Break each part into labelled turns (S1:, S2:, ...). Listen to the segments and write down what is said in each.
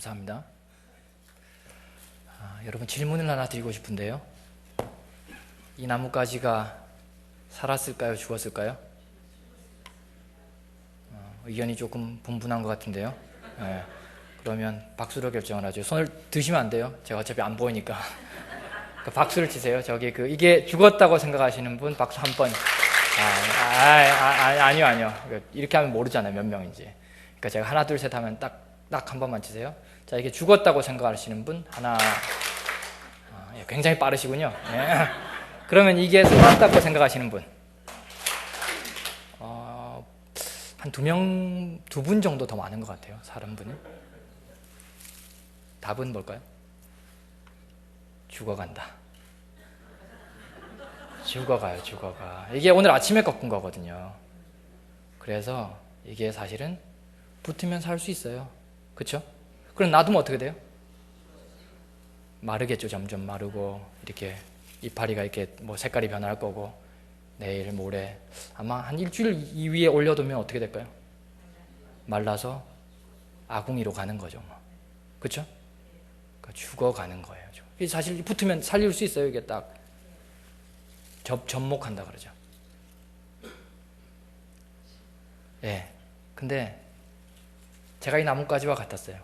S1: 감사합니다. 여러분 질문을 하나 드리고 싶은데요. 이 나뭇가지가 살았을까요? 죽었을까요? 의견이 조금 분분한 것 같은데요. 네. 그러면 박수로 결정을 하죠. 손을 드시면 안 돼요. 제가 어차피 안 보이니까. 박수를 치세요. 저기 이게 죽었다고 생각하시는 분 박수 한 번. 아니요. 이렇게 하면 모르잖아요. 몇 명인지. 그러니까 제가 하나 둘 셋 하면 딱 한 번만 치세요. 자, 이게 죽었다고 생각하시는 분 하나. 굉장히 빠르시군요. 네. 그러면 이게 살았다고 생각하시는 분 한 두 분 정도 더 많은 것 같아요. 살은 분이. 답은 뭘까요? 죽어간다. 죽어가요. 이게 오늘 아침에 꺾은 거거든요. 그래서 이게 사실은 붙으면 살 수 있어요. 그쵸? 그럼 놔두면 어떻게 돼요? 마르겠죠. 점점 마르고 이렇게 이파리가 이렇게 뭐 색깔이 변할 거고, 내일 모레 아마 한 일주일 이 위에 올려두면 어떻게 될까요? 말라서 아궁이로 가는 거죠. 뭐. 그쵸? 그러니까 죽어가는 거예요. 사실 붙으면 살릴 수 있어요. 이게 딱 접목한다 그러죠. 예. 근데 제가 이 나뭇가지와 같았어요.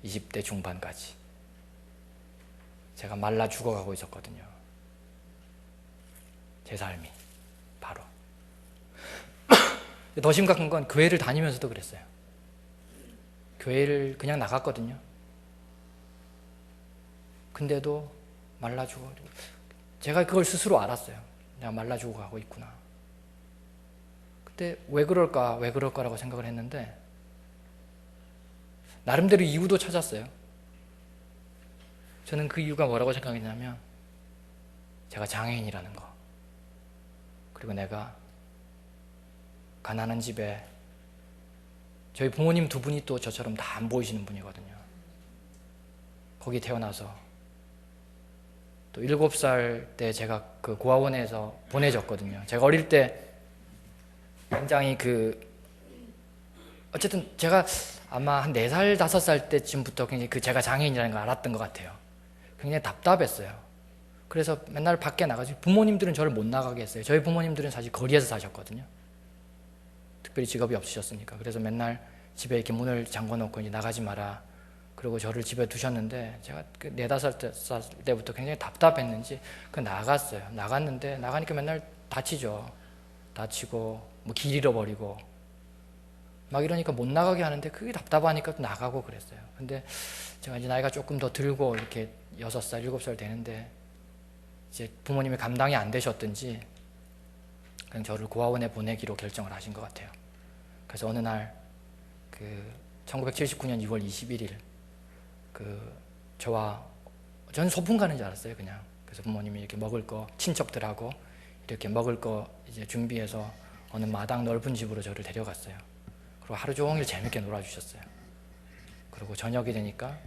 S1: 20대 중반까지. 제가 말라 죽어가고 있었거든요. 제 삶이 바로. 더 심각한 건 교회를 다니면서도 그랬어요. 교회를 그냥 나갔거든요. 근데도 말라 죽어. 제가 그걸 스스로 알았어요. 내가 말라 죽어 가고 있구나. 그때 왜 그럴까라고 생각을 했는데 나름대로 이유도 찾았어요. 저는 그 이유가 뭐라고 생각했냐면 제가 장애인이라는 거, 그리고 내가 가난한 집에, 저희 부모님 두 분이 또 저처럼 다 안 보이시는 분이거든요. 거기 태어나서 또 7살 때 제가 그 고아원에서 보내졌거든요. 제가 어릴 때 굉장히 어쨌든 제가 아마 한 4살, 5살 때쯤부터 굉장히 제가 장애인이라는 걸 알았던 것 같아요. 굉장히 답답했어요. 그래서 맨날 밖에 나가서 부모님들은 저를 못 나가게 했어요. 저희 부모님들은 사실 거리에서 사셨거든요. 특별히 직업이 없으셨으니까. 그래서 맨날 집에 이렇게 문을 잠궈놓고 이제 나가지 마라. 그리고 저를 집에 두셨는데 제가 4-5살 때부터 굉장히 답답했는지 나갔어요. 나갔는데 나가니까 맨날 다치죠. 다치고 뭐 길 잃어버리고 막 이러니까 못 나가게 하는데 그게 답답하니까 또 나가고 그랬어요. 근데 제가 이제 나이가 조금 더 들고 이렇게 6살, 7살 되는데 이제 부모님이 감당이 안 되셨든지 그냥 저를 고아원에 보내기로 결정을 하신 것 같아요. 그래서 어느 날 1979년 2월 21일 저는 소풍 가는 줄 알았어요. 그냥. 그래서 부모님이 이렇게 먹을 거, 친척들하고 이렇게 먹을 거 이제 준비해서 어느 마당 넓은 집으로 저를 데려갔어요. 그리고 하루 종일 재밌게 놀아주셨어요. 그리고 저녁이 되니까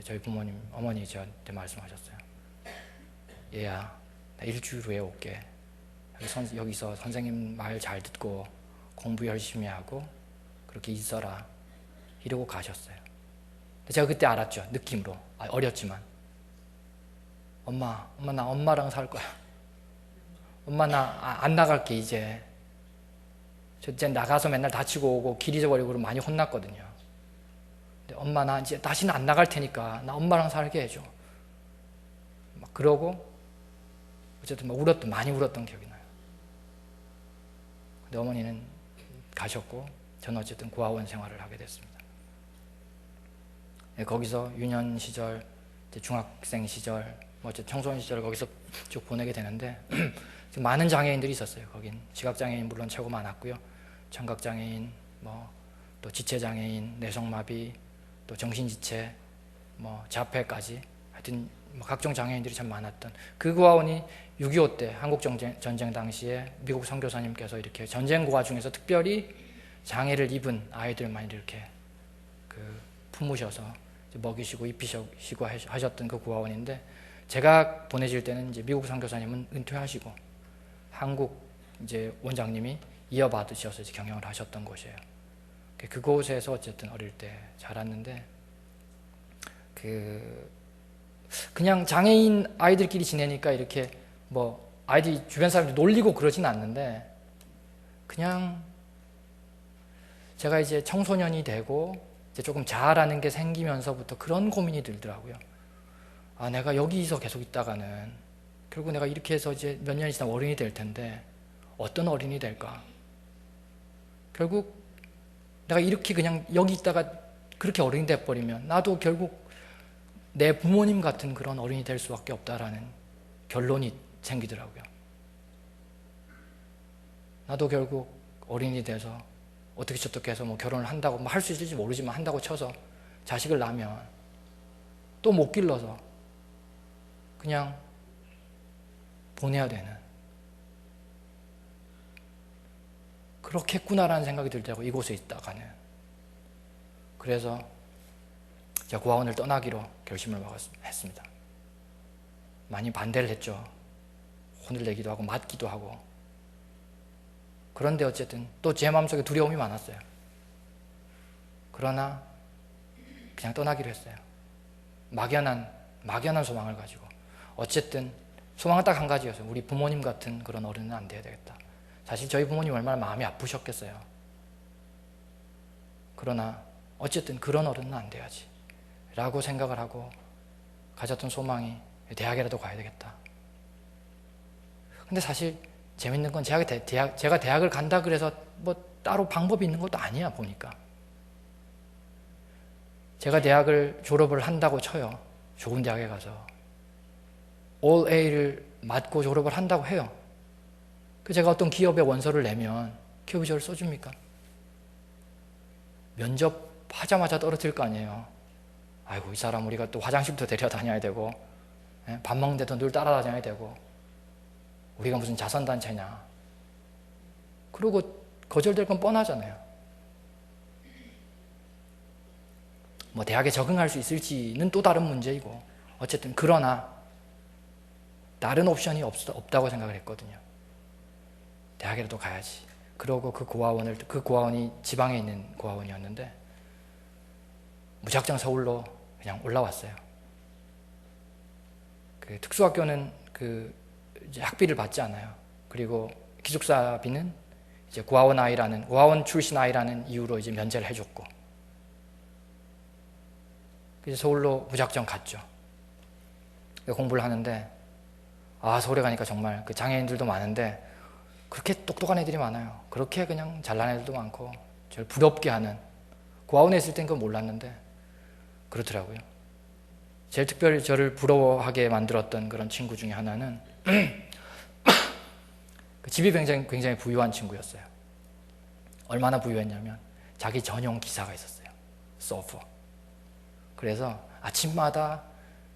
S1: 저희 부모님, 어머니 저한테 말씀하셨어요. 얘야, 나 일주일 후에 올게. 여기서 선생님 말 잘 듣고 공부 열심히 하고 그렇게 있어라. 이러고 가셨어요. 제가 그때 알았죠. 느낌으로. 어렸지만. 엄마 나 엄마랑 살 거야. 엄마 나 안 나갈게 이제. 저 이제 나가서 맨날 다치고 오고 길 잊어버리고 많이 혼났거든요. 근데 엄마 나 이제 다시는 안 나갈 테니까 나 엄마랑 살게 해줘. 막 그러고 어쨌든 많이 울었던 기억이 나요. 근데 어머니는 가셨고 저는 어쨌든 고아원 생활을 하게 됐습니다. 거기서 유년 시절, 중학생 시절, 어쨌든 청소년 시절을 거기서 쭉 보내게 되는데 많은 장애인들이 있었어요. 거긴 시각장애인 물론 최고 많았고요. 청각장애인, 또 지체장애인, 뇌성마비, 또 정신지체, 자폐까지 하여튼 각종 장애인들이 참 많았던 그 고아원이 6.25 때 한국전쟁 당시에 미국 선교사님께서 이렇게 전쟁 고아 중에서 특별히 장애를 입은 아이들만 이렇게 품으셔서 먹이시고 입히시고 하셨던 그 고아원인데 제가 보내질 때는 이제 미국 선교사님은 은퇴하시고 한국 이제 원장님이 이어받으셔서 이제 경영을 하셨던 곳이에요. 그곳에서 어쨌든 어릴 때 자랐는데 그냥 장애인 아이들끼리 지내니까 이렇게 뭐 아이들이 주변 사람들 놀리고 그러진 않는데 그냥 제가 이제 청소년이 되고 이제 조금 자아라는 게 생기면서부터 그런 고민이 들더라고요. 아, 내가 여기서 계속 있다가는 결국 내가 이렇게 해서 이제 몇 년이 지나면 어른이 될 텐데 어떤 어른이 될까? 결국 내가 이렇게 그냥 여기 있다가 그렇게 어른이 돼버리면 나도 결국 내 부모님 같은 그런 어른이 될 수밖에 없다라는 결론이 생기더라고요. 나도 결국 어른이 돼서 어떻게 저떻게 해서 뭐 결혼을 한다고 뭐 할 수 있을지 모르지만 한다고 쳐서 자식을 낳으면 또 못 길러서 그냥 보내야 되는 그렇겠구나라는 생각이 들더라고요. 이곳에 있다가는. 그래서 제가 고아원을 떠나기로 결심을 했습니다. 많이 반대를 했죠. 혼을 내기도 하고 맞기도 하고. 그런데 어쨌든 또 제 마음속에 두려움이 많았어요. 그러나 그냥 떠나기로 했어요. 막연한 소망을 가지고. 어쨌든 소망은 딱 한 가지였어요. 우리 부모님 같은 그런 어른은 안 돼야 되겠다. 사실 저희 부모님 얼마나 마음이 아프셨겠어요. 그러나 어쨌든 그런 어른은 안 돼야지 라고 생각을 하고 가졌던 소망이 대학이라도 가야 되겠다. 근데 사실 재밌는 건 제가 대학을 간다 그래서 뭐 따로 방법이 있는 것도 아니야 보니까. 제가 대학을 졸업을 한다고 쳐요. 좋은 대학에 가서 All A를 맞고 졸업을 한다고 해요. 제가 어떤 기업에 원서를 내면 기업이 저를 써줍니까? 면접하자마자 떨어뜨릴 거 아니에요. 아이고 이 사람 우리가 또 화장실부터 데려다녀야 되고 밥 먹는데도 늘 따라다녀야 되고 우리가 무슨 자선단체냐. 그러고 거절될 건 뻔하잖아요. 뭐 대학에 적응할 수 있을지는 또 다른 문제이고 어쨌든 그러나 다른 옵션이 없다고 생각을 했거든요. 대학이라도 가야지. 그러고 그 고아원이 지방에 있는 고아원이었는데 무작정 서울로 그냥 올라왔어요. 그 특수학교는 이제 학비를 받지 않아요. 그리고 기숙사비는 이제 고아원 출신 아이라는 이유로 이제 면제를 해줬고. 그래서 서울로 무작정 갔죠. 공부를 하는데 서울에 가니까 정말 그 장애인들도 많은데 그렇게 똑똑한 애들이 많아요. 그렇게 그냥 잘난 애들도 많고 저를 부럽게 하는. 고아원에 있을 땐 그건 몰랐는데 그렇더라고요. 제일 특별히 저를 부러워하게 만들었던 그런 친구 중에 하나는 그 집이 굉장히 부유한 친구였어요. 얼마나 부유했냐면 자기 전용 기사가 있었어요. 서퍼. 그래서 아침마다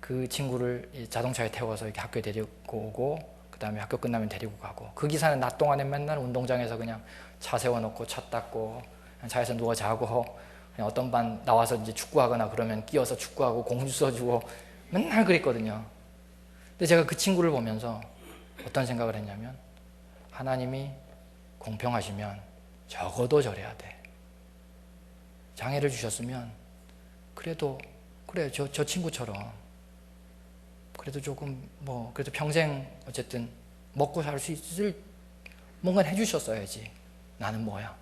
S1: 그 친구를 자동차에 태워서 이렇게 학교에 데리고 오고 그 다음에 학교 끝나면 데리고 가고 그 기사는 낮 동안에 맨날 운동장에서 그냥 차 세워놓고 차 닦고 그냥 차에서 누워 자고 그냥 어떤 반 나와서 이제 축구하거나 그러면 끼어서 축구하고 공주 써주고 맨날 그랬거든요. 근데 제가 그 친구를 보면서 어떤 생각을 했냐면 하나님이 공평하시면 적어도 저래야 돼. 장애를 주셨으면 그래도 그래 저 친구처럼 그래도 조금 그래도 평생 어쨌든 먹고 살 수 있을 뭔가 해주셨어야지. 나는 뭐야.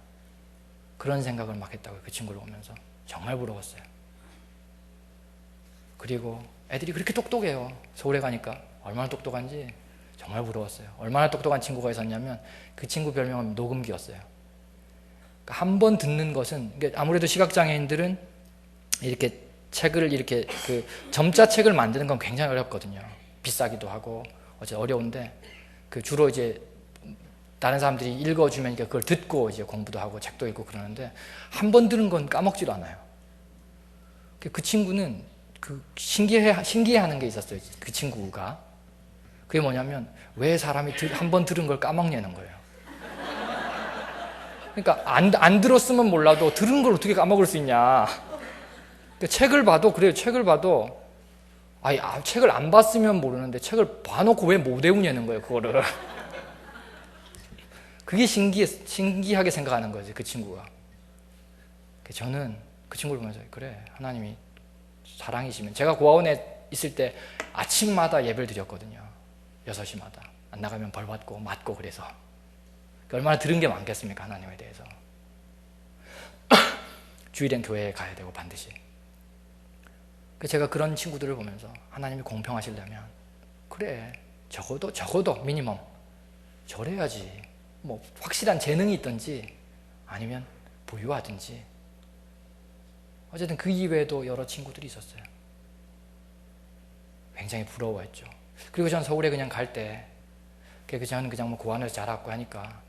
S1: 그런 생각을 막 했다고요. 그 친구를 보면서 정말 부러웠어요. 그리고 애들이 그렇게 똑똑해요. 서울에 가니까 얼마나 똑똑한지 정말 부러웠어요. 얼마나 똑똑한 친구가 있었냐면 그 친구 별명은 녹음기였어요. 그러니까 한 번 듣는 것은 아무래도 시각장애인들은 이렇게 책을 이렇게 그 점자 책을 만드는 건 굉장히 어렵거든요. 비싸기도 하고 어째 어려운데 그 주로 이제 다른 사람들이 읽어주면 그걸 듣고 이제 공부도 하고 책도 읽고 그러는데 한 번 들은 건 까먹지도 않아요. 그 친구는 그 신기해하는 게 있었어요. 그 친구가 그게 뭐냐면 왜 사람이 한 번 들은 걸 까먹냐는 거예요. 그러니까 안 들었으면 몰라도 들은 걸 어떻게 까먹을 수 있냐. 책을 봐도 그래요. 책을 봐도 책을 안 봤으면 모르는데 책을 봐놓고 왜 못 외우냐는 거예요. 그거를. 그게 신기하게 생각하는 거지 그 친구가. 저는 그 친구를 보면서 그래, 하나님이 사랑이시면, 제가 고아원에 있을 때 아침마다 예배를 드렸거든요. 6시마다. 안 나가면 벌 받고 맞고. 그래서 얼마나 들은 게 많겠습니까, 하나님에 대해서. 주일엔 교회에 가야 되고 반드시. 제가 그런 친구들을 보면서 하나님이 공평하시려면 그래, 적어도 미니멈 저래야지. 뭐 확실한 재능이 있든지 아니면 부유하든지, 어쨌든 그 이외에도 여러 친구들이 있었어요. 굉장히 부러워했죠. 그리고 전 서울에 그냥 갈 때, 저는 그냥 뭐 고아원에서 자랐고 하니까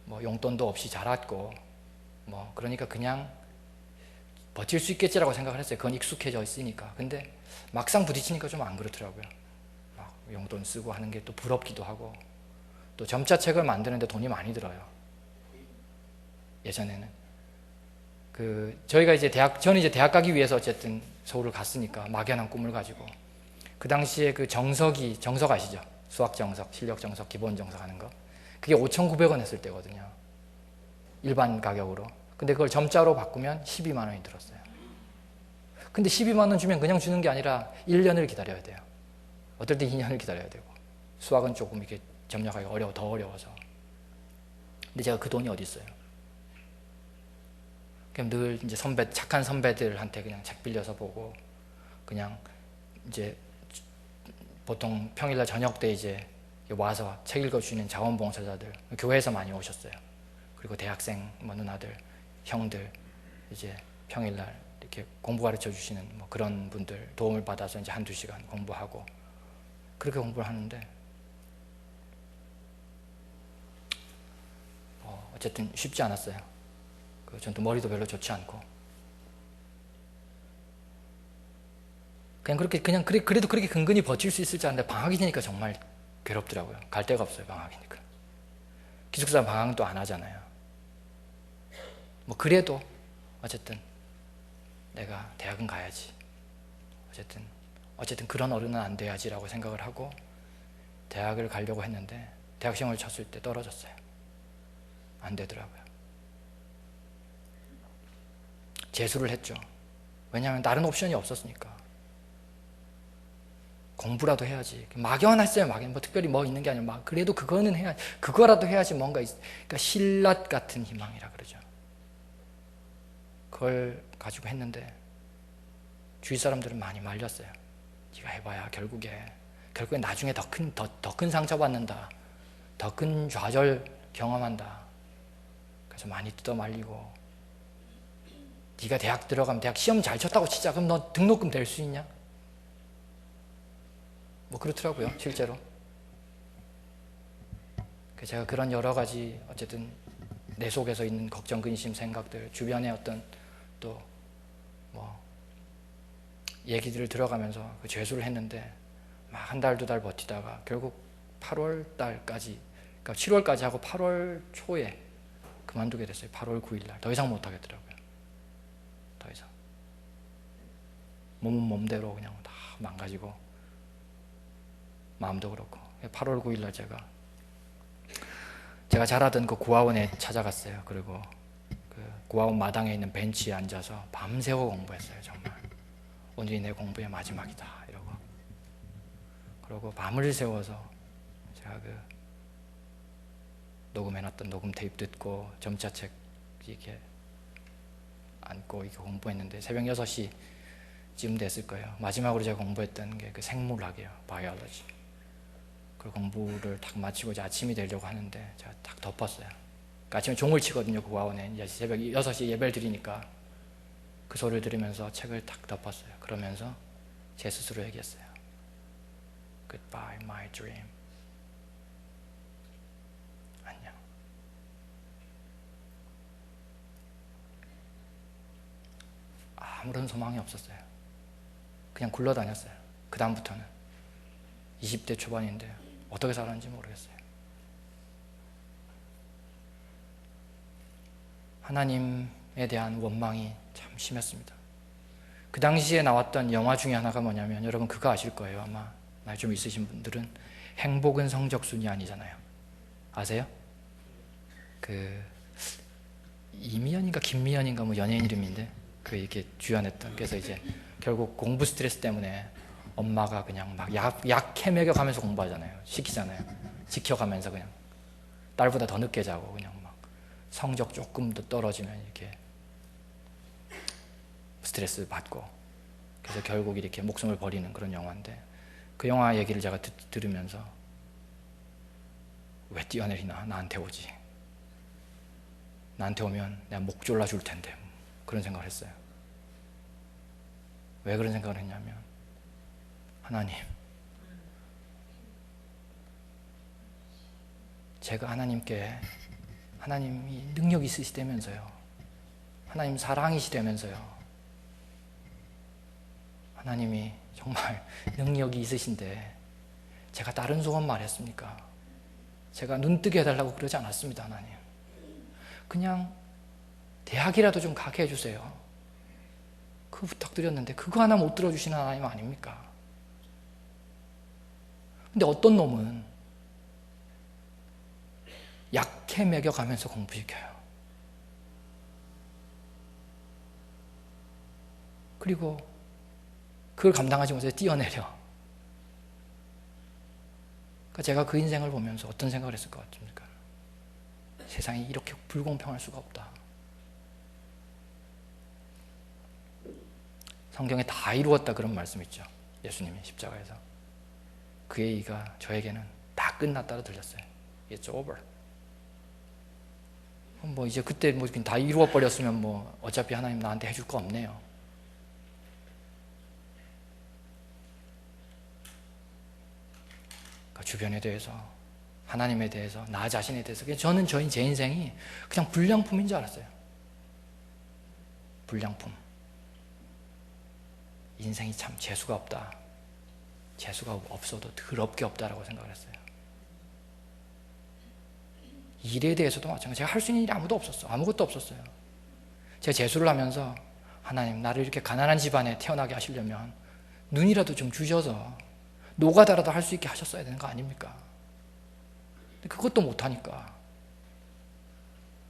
S1: 뭐 용돈도 없이 자랐고, 뭐 그러니까 그냥 버틸 수 있겠지라고 생각을 했어요. 그건 익숙해져 있으니까. 근데 막상 부딪히니까 좀 안 그렇더라고요. 막 용돈 쓰고 하는 게 또 부럽기도 하고, 또 점자책을 만드는데 돈이 많이 들어요. 예전에는 저희가 저는 이제 대학 가기 위해서 어쨌든 서울을 갔으니까 막연한 꿈을 가지고, 그 당시에 그 정석 아시죠? 수학 정석, 실력 정석, 기본 정석 하는 거. 그게 5,900원 했을 때거든요. 일반 가격으로. 근데 그걸 점자로 바꾸면 12만 원이 들었어요. 근데 12만 원 주면 그냥 주는 게 아니라 1년을 기다려야 돼요. 어떨 때 2년을 기다려야 되고. 수학은 조금 이렇게 점령하기가 더 어려워서. 근데 제가 그 돈이 어디 있어요? 그럼 늘 이제 착한 선배들한테 그냥 책 빌려서 보고, 그냥 이제 보통 평일날 저녁 때 이제 와서 책 읽어주시는 자원봉사자들, 교회에서 많이 오셨어요. 그리고 대학생 뭐 누나들, 형들, 이제 평일날 이렇게 공부 가르쳐 주시는 뭐 그런 분들 도움을 받아서 이제 1-2시간 공부하고, 그렇게 공부를 하는데 어쨌든 쉽지 않았어요. 전 또 머리도 별로 좋지 않고, 그래도 그렇게 근근히 버틸 수 있을 줄 알았는데 방학이 되니까 정말 괴롭더라고요. 갈 데가 없어요, 방학이니까. 기숙사 방학은 또 안 하잖아요. 뭐 그래도 어쨌든 내가 대학은 가야지. 어쨌든 그런 어른은 안 돼야지라고 생각을 하고 대학을 가려고 했는데, 대학 시험을 쳤을 때 떨어졌어요. 안 되더라고요. 재수를 했죠. 왜냐하면 다른 옵션이 없었으니까. 공부라도 해야지. 막연했어요. 뭐 특별히 뭐 있는 게 아니라 그래도 그거는 해야지. 그거라도 해야지 뭔가 그러니까 신랏 같은 희망이라 그러죠. 그걸 가지고 했는데 주위 사람들은 많이 말렸어요. 네가 해봐야 결국에 나중에 더 큰 상처 받는다. 더 큰 좌절 경험한다. 그래서 많이 뜯어 말리고, 네가 대학 들어가면 대학 시험 잘 쳤다고 치자. 그럼 너 등록금 될 수 있냐? 뭐 그렇더라고요, 실제로. 제가 그런 여러 가지 어쨌든 내 속에서 있는 걱정, 근심, 생각들, 주변의 어떤 또 뭐 얘기들을 들어가면서 그 죄수를 했는데, 막 1달, 2달 버티다가 결국 8월 달까지, 그러니까 7월까지 하고 8월 초에 그만두게 됐어요. 8월 9일 날. 더 이상 못 하겠더라고요. 더 이상. 몸은 몸대로 그냥 다 망가지고, 마음도 그렇고. 8월 9일 날 제가 자라던 그 고아원에 찾아갔어요. 그리고 그 고아원 마당에 있는 벤치에 앉아서 밤새워 공부했어요. 정말 오늘이 내 공부의 마지막이다 이러고. 그러고 밤을 새워서 제가 그 녹음해놨던 녹음 테이프 듣고 점자책 이렇게 앉고 이렇게 공부했는데 새벽 6시쯤 됐을 거예요. 마지막으로 제가 공부했던 게 그 생물학이에요. 바이올로지. 그 공부를 딱 마치고 이제 아침이 되려고 하는데 제가 딱 덮었어요. 그러니까 아침에 종을 치거든요. 그 고아원에. 이제 새벽 6시에 예배를 드리니까 그 소리를 들으면서 책을 딱 덮었어요. 그러면서 제 스스로 얘기했어요. Goodbye, my dream. 안녕. 아무런 소망이 없었어요. 그냥 굴러다녔어요. 그 다음부터는 20대 초반인데 어떻게 살았는지 모르겠어요. 하나님에 대한 원망이 참 심했습니다. 그 당시에 나왔던 영화 중에 하나가 뭐냐면, 여러분 그거 아실 거예요. 아마 나이 좀 있으신 분들은. 행복은 성적순이 아니잖아요. 아세요? 이미연인가 김미연인가 뭐 연예인 이름인데 그 이렇게 주연했던. 그래서 이제 결국 공부 스트레스 때문에 엄마가 그냥 막 약해 먹여가면서 공부하잖아요. 시키잖아요. 지켜가면서 그냥 딸보다 더 늦게 자고 그냥 막 성적 조금 더 떨어지면 이렇게 스트레스 받고, 그래서 결국 이렇게 목숨을 버리는 그런 영화인데, 그 영화 얘기를 제가 들으면서 왜 뛰어내리나, 나한테 오지, 나한테 오면 내가 목 졸라 줄 텐데, 그런 생각을 했어요. 왜 그런 생각을 했냐면, 하나님, 제가 하나님이 능력이 있으시다면서요, 하나님 사랑이시다면서요, 하나님이 정말 능력이 있으신데 제가 다른 소원 말했습니까? 제가 눈 뜨게 해달라고 그러지 않았습니다. 하나님, 그냥 대학이라도 좀 가게 해주세요, 그 부탁드렸는데 그거 하나 못 들어주시는 하나님 아닙니까? 근데 어떤 놈은 약해 먹여가면서 공부시켜요. 그리고 그걸 감당하지 못해서 뛰어내려. 그러니까 제가 그 인생을 보면서 어떤 생각을 했을 것 같습니까? 세상이 이렇게 불공평할 수가 없다. 성경에 다 이루었다 그런 말씀 있죠. 예수님이 십자가에서. 그 얘기가 저에게는 다 끝났다고 들렸어요. It's over. 뭐 이제 그때 뭐 다 이루어 버렸으면 뭐 어차피 하나님 나한테 해줄 거 없네요. 주변에 대해서, 하나님에 대해서, 나 자신에 대해서, 저는 제 인생이 그냥 불량품인 줄 알았어요. 불량품. 인생이 참 재수가 없다, 재수가 없어도 더럽게 없다라고 생각을 했어요. 일에 대해서도 마찬가지로 제가 할 수 있는 일이 아무것도 없었어요. 제가 재수를 하면서, 하나님, 나를 이렇게 가난한 집안에 태어나게 하시려면 눈이라도 좀 주셔서 노가다라도 할 수 있게 하셨어야 되는 거 아닙니까? 근데 그것도 못하니까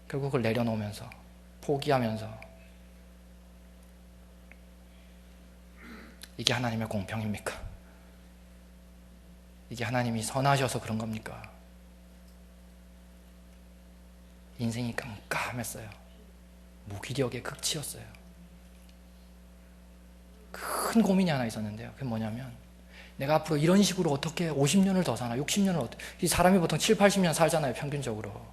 S1: 결국 그걸 내려놓으면서, 포기하면서, 이게 하나님의 공평입니까? 이게 하나님이 선하셔서 그런 겁니까? 인생이 깜깜했어요. 무기력의 극치였어요. 큰 고민이 하나 있었는데요. 그게 뭐냐면, 내가 앞으로 이런 식으로 어떻게 50년을 더 사나, 60년을 이 사람이 보통 7, 80년 살잖아요, 평균적으로.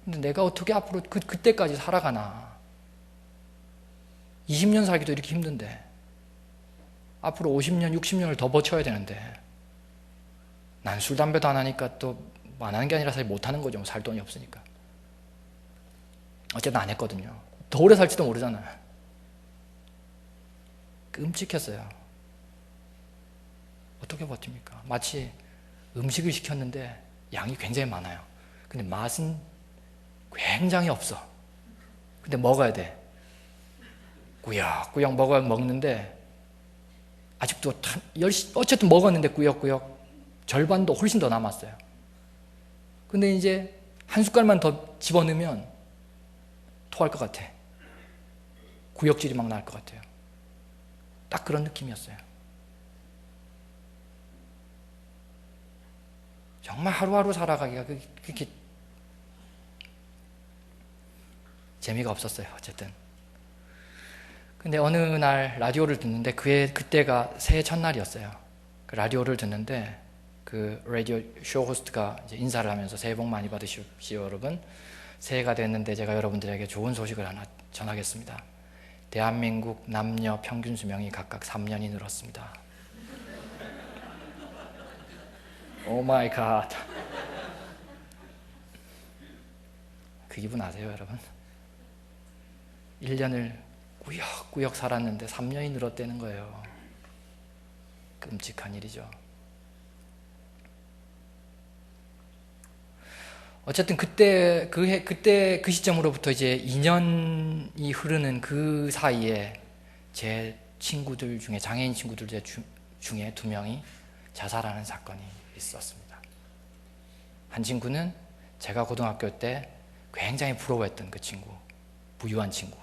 S1: 근데 내가 어떻게 앞으로 그때까지 살아가나. 20년 살기도 이렇게 힘든데 앞으로 50년, 60년을 더 버텨야 되는데, 난 술, 담배도 안 하니까 또 안 하는 게 아니라 사실 못 하는 거죠. 살 돈이 없으니까. 어쨌든 안 했거든요. 더 오래 살지도 모르잖아요. 끔찍했어요. 어떻게 버팁니까? 마치 음식을 시켰는데 양이 굉장히 많아요. 근데 맛은 굉장히 없어. 근데 먹어야 돼. 꾸역꾸역 먹는데 아직도 어쨌든 먹었는데 꾸역꾸역 절반도 훨씬 더 남았어요. 근데 이제 한 숟갈만 더 집어넣으면 토할 것 같아. 구역질이 막 날 것 같아요. 딱 그런 느낌이었어요. 정말 하루하루 살아가기가 그렇게 재미가 없었어요. 어쨌든. 근데 어느 날 라디오를 듣는데 그때가 새해 첫날이었어요. 그 라디오를 듣는데 그 라디오 쇼 호스트가 이제 인사를 하면서 새해 복 많이 받으십시오 여러분. 새해가 됐는데 제가 여러분들에게 좋은 소식을 하나 전하겠습니다. 대한민국 남녀 평균 수명이 각각 3년이 늘었습니다. 오 마이 갓. 그 기분 아세요, 여러분? 1년을 꾸역꾸역 살았는데 3년이 늘었다는 거예요. 끔찍한 일이죠. 어쨌든 그때 그 시점으로부터 이제 2년이 흐르는 그 사이에 제 친구들 중에, 장애인 친구들 중에 2명이 자살하는 사건이 있었습니다. 한 친구는 제가 고등학교 때 굉장히 부러워했던 그 친구, 부유한 친구,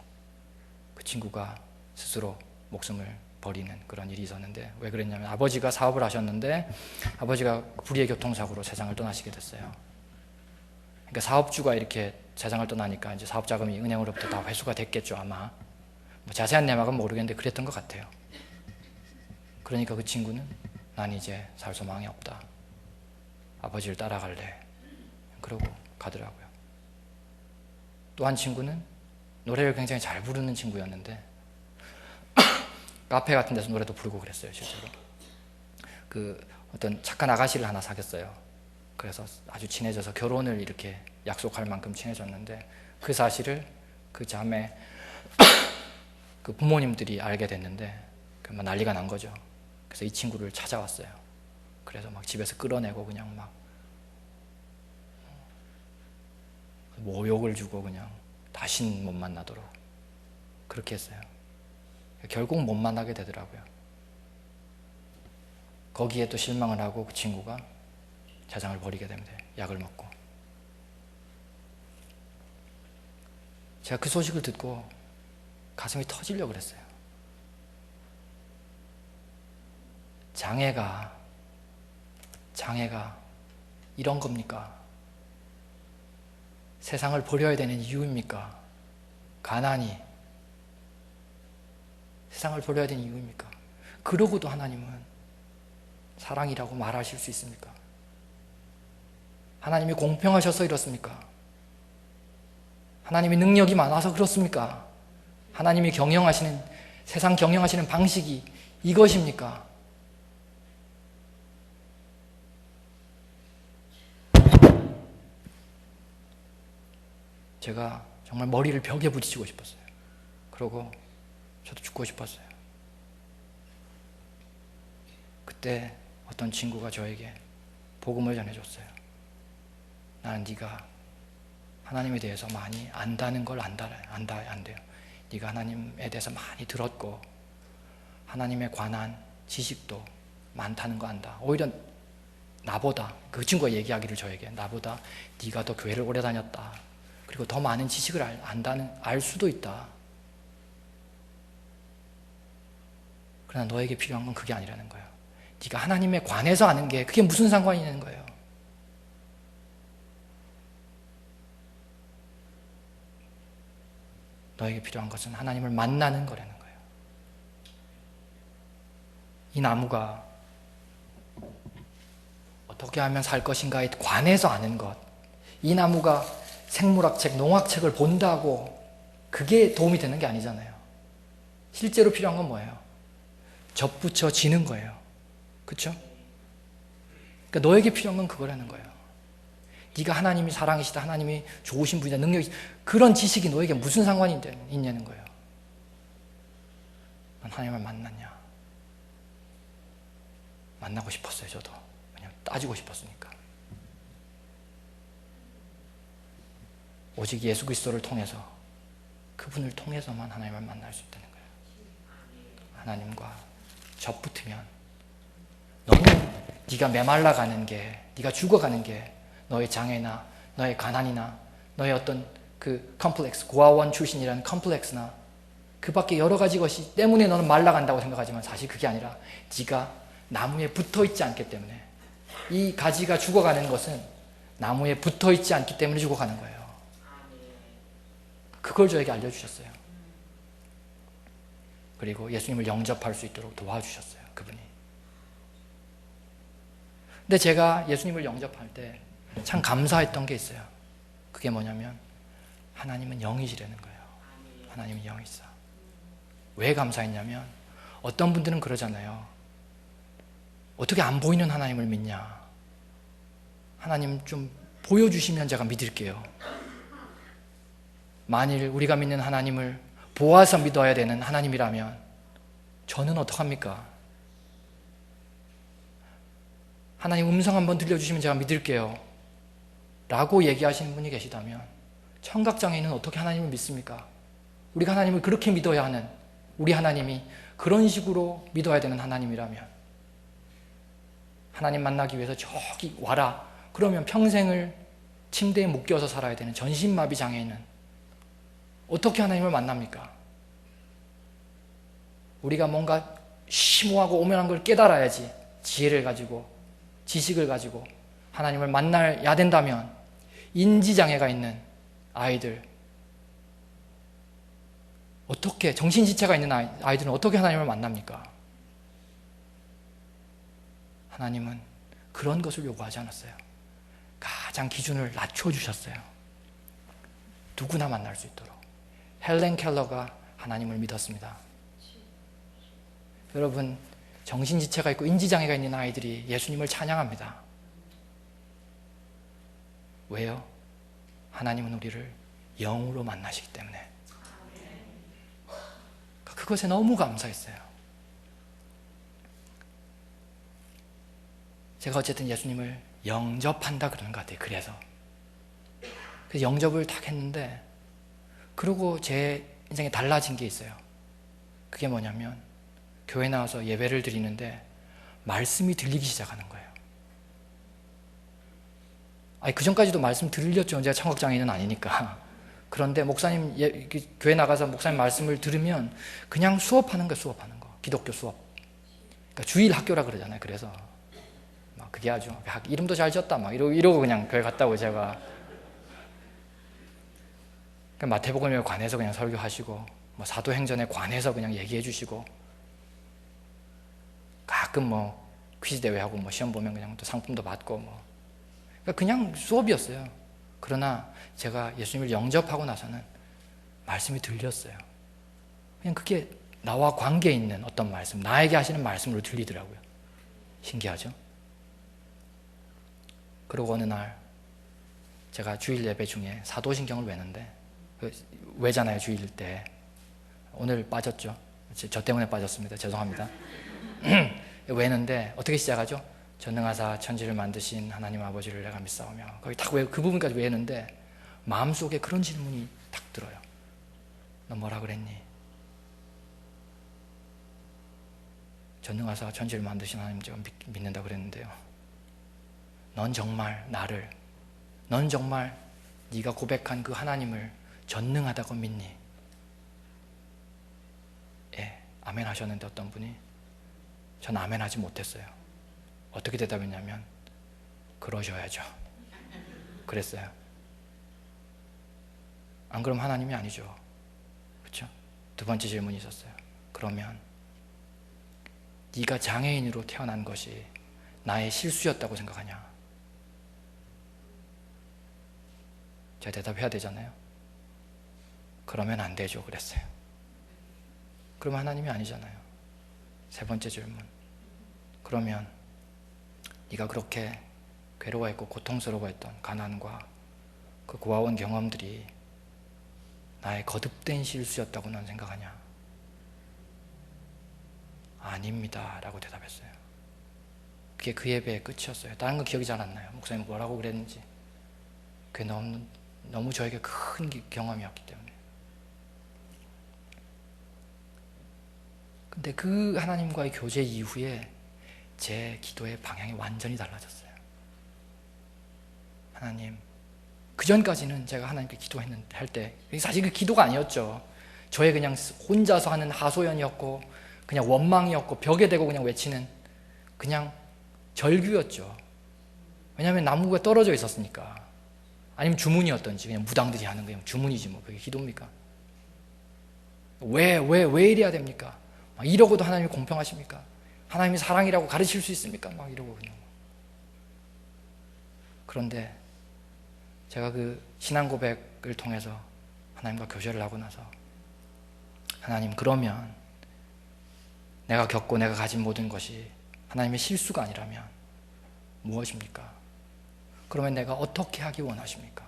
S1: 그 친구가 스스로 목숨을 버리는 그런 일이 있었는데, 왜 그랬냐면 아버지가 사업을 하셨는데 아버지가 불의의 교통사고로 세상을 떠나시게 됐어요. 그러니까 사업주가 이렇게 세상을 떠나니까 이제 사업 자금이 은행으로부터 다 회수가 됐겠죠, 아마. 뭐 자세한 내막은 모르겠는데 그랬던 것 같아요. 그러니까 그 친구는 난 이제 살 소망이 없다, 아버지를 따라갈래, 그러고 가더라고요. 또 한 친구는 노래를 굉장히 잘 부르는 친구였는데 카페 같은 데서 노래도 부르고 그랬어요. 실제로 그 어떤 착한 아가씨를 하나 사귀었어요. 그래서 아주 친해져서 결혼을 이렇게 약속할 만큼 친해졌는데, 그 사실을 그 자매 그 부모님들이 알게 됐는데 막 난리가 난 거죠. 그래서 이 친구를 찾아왔어요. 그래서 막 집에서 끌어내고 그냥 막 모욕을 주고 그냥 다신 못 만나도록 그렇게 했어요. 결국 못 만나게 되더라고요. 거기에 또 실망을 하고 그 친구가 세상을 버리게 됩니다. 약을 먹고. 제가 그 소식을 듣고 가슴이 터지려고 그랬어요. 장애가 이런 겁니까? 세상을 버려야 되는 이유입니까? 가난이 세상을 버려야 되는 이유입니까? 그러고도 하나님은 사랑이라고 말하실 수 있습니까? 하나님이 공평하셔서 이렇습니까? 하나님이 능력이 많아서 그렇습니까? 하나님이 세상 경영하시는 방식이 이것입니까? 제가 정말 머리를 벽에 부딪히고 싶었어요. 그러고 저도 죽고 싶었어요. 그때 어떤 친구가 저에게 복음을 전해줬어요. 나는 네가 하나님에 대해서 많이 안다는 걸 안돼요. 네가 하나님에 대해서 많이 들었고 하나님에 관한 지식도 많다는 거 안다. 오히려 나보다, 그 친구가 얘기하기를 저에게, 나보다 네가 더 교회를 오래 다녔다, 그리고 더 많은 지식을 알 수도 있다. 그러나 너에게 필요한 건 그게 아니라는 거예요. 네가 하나님에 관해서 아는 게 그게 무슨 상관이 있는 거예요. 너에게 필요한 것은 하나님을 만나는 거라는 거예요. 이 나무가 어떻게 하면 살 것인가에 관해서 아는 것, 이 나무가 생물학책, 농학책을 본다고 그게 도움이 되는 게 아니잖아요. 실제로 필요한 건 뭐예요? 접붙여지는 거예요. 그렇죠? 그러니까 너에게 필요한 건 그거라는 거예요. 네가 하나님이 사랑이시다, 하나님이 좋으신 분이다, 능력이, 그런 지식이 너에게 무슨 상관이 있냐는 거예요. 난 하나님을 만났냐? 만나고 싶었어요. 저도. 그냥 따지고 싶었으니까. 오직 예수 그리스도를 통해서, 그분을 통해서만 하나님을 만날 수 있다는 거예요. 하나님과 접붙으면 너무 네가 메말라가는 게, 네가 죽어가는 게 너의 장애나 너의 가난이나 너의 어떤 그 컴플렉스, 고아원 출신이라는 컴플렉스나 그 밖에 여러 가지 것이 때문에 너는 말라간다고 생각하지만 사실 그게 아니라 네가 나무에 붙어있지 않기 때문에, 이 가지가 죽어가는 것은 나무에 붙어있지 않기 때문에 죽어가는 거예요. 그걸 저에게 알려주셨어요. 그리고 예수님을 영접할 수 있도록 도와주셨어요. 그분이. 근데 제가 예수님을 영접할 때 참 감사했던 게 있어요. 그게 뭐냐면 하나님은 영이시라는 거예요. 하나님은 영이시다. 왜 감사했냐면 어떤 분들은 그러잖아요. 어떻게 안 보이는 하나님을 믿냐? 하나님 좀 보여주시면 제가 믿을게요. 만일 우리가 믿는 하나님을 보아서 믿어야 되는 하나님이라면 저는 어떡합니까? 하나님 음성 한번 들려주시면 제가 믿을게요 라고 얘기하시는 분이 계시다면, 청각장애인은 어떻게 하나님을 믿습니까? 우리가 하나님을 그렇게 믿어야 하는, 우리 하나님이 그런 식으로 믿어야 되는 하나님이라면, 하나님 만나기 위해서 저기 와라 그러면 평생을 침대에 묶여서 살아야 되는 전신마비 장애인은 어떻게 하나님을 만납니까? 우리가 뭔가 심오하고 오묘한 걸 깨달아야지, 지혜를 가지고 지식을 가지고 하나님을 만나야 된다면 인지장애가 있는 아이들, 어떻게, 정신지체가 있는 아이들은 어떻게 하나님을 만납니까? 하나님은 그런 것을 요구하지 않았어요. 가장 기준을 낮춰주셨어요. 누구나 만날 수 있도록. 헬렌 켈러가 하나님을 믿었습니다. 여러분, 정신지체가 있고 인지장애가 있는 아이들이 예수님을 찬양합니다. 왜요? 하나님은 우리를 영으로 만나시기 때문에. 그것에 너무 감사했어요. 제가 어쨌든 예수님을 영접한다 그러는 것 같아요. 그래서 영접을 딱 했는데, 그리고 제 인생에 달라진 게 있어요. 그게 뭐냐면 교회 나와서 예배를 드리는데 말씀이 들리기 시작하는 거예요. 아니, 그 전까지도 말씀 들렸죠. 제가 청각장애인은 아니니까. 그런데 목사님, 교회 나가서 목사님 말씀을 들으면 그냥 수업하는 거, 수업하는 거. 기독교 수업. 그러니까 주일 학교라 그러잖아요. 그래서 막 그게 아주 이름도 잘 지었다 막 이러고 그냥 교회 갔다고 제가. 마태복음에 관해서 그냥 설교하시고, 뭐 사도행전에 관해서 그냥 얘기해 주시고, 가끔 뭐 퀴즈 대회하고 뭐 시험 보면 그냥 또 상품도 받고 뭐. 그냥 수업이었어요. 그러나 제가 예수님을 영접하고 나서는 말씀이 들렸어요. 그냥 그게 나와 관계 있는 어떤 말씀, 나에게 하시는 말씀으로 들리더라고요. 신기하죠? 그리고 어느 날 제가 주일 예배 중에 사도신경을 외는데, 외잖아요, 주일 때. 오늘 빠졌죠? 저 때문에 빠졌습니다. 죄송합니다. 외는데 어떻게 시작하죠? 전능하사 천지를 만드신 하나님 아버지를 내가 믿사오며, 거기 딱 그 부분까지 외우는데 마음속에 그런 질문이 딱 들어요. 너 뭐라 그랬니? 전능하사 천지를 만드신 하나님 제가 믿는다 그랬는데요. 넌 정말 나를, 넌 정말 네가 고백한 그 하나님을 전능하다고 믿니? 예, 아멘 하셨는데 어떤 분이, 전 아멘 하지 못했어요. 어떻게 대답했냐면, 그러셔야죠. 그랬어요. 안 그럼 하나님이 아니죠. 그렇죠? 두 번째 질문이 있었어요. 그러면 네가 장애인으로 태어난 것이 나의 실수였다고 생각하냐? 제가 대답해야 되잖아요. 그러면 안 되죠. 그랬어요. 그러면 하나님이 아니잖아요. 세 번째 질문. 그러면 네가 그렇게 괴로워했고 고통스러워했던 가난과 그 고아원 경험들이 나의 거듭된 실수였다고 넌 생각하냐? 아닙니다 라고 대답했어요. 그게 그 예배의 끝이었어요. 다른 거 기억이 잘 안 나요. 목사님 뭐라고 그랬는지. 그게 너무 저에게 큰 경험이었기 때문에. 근데 그 하나님과의 교제 이후에 제 기도의 방향이 완전히 달라졌어요. 하나님, 그 전까지는 제가 하나님께 기도했는데, 할 때, 사실 그 기도가 아니었죠. 저의 그냥 혼자서 하는 하소연이었고, 그냥 원망이었고, 벽에 대고 그냥 외치는 그냥 절규였죠. 왜냐하면 나무가 떨어져 있었으니까. 아니면 주문이었던지, 그냥 무당들이 하는 그냥 주문이지 뭐, 그게 기도입니까? 왜 이래야 됩니까? 막 이러고도 하나님이 공평하십니까? 하나님이 사랑이라고 가르칠 수 있습니까? 막 이러고 그냥. 그런데 제가 그 신앙 고백을 통해서 하나님과 교제를 하고 나서, 하나님, 그러면 내가 겪고 내가 가진 모든 것이 하나님의 실수가 아니라면 무엇입니까? 그러면 내가 어떻게 하기 원하십니까?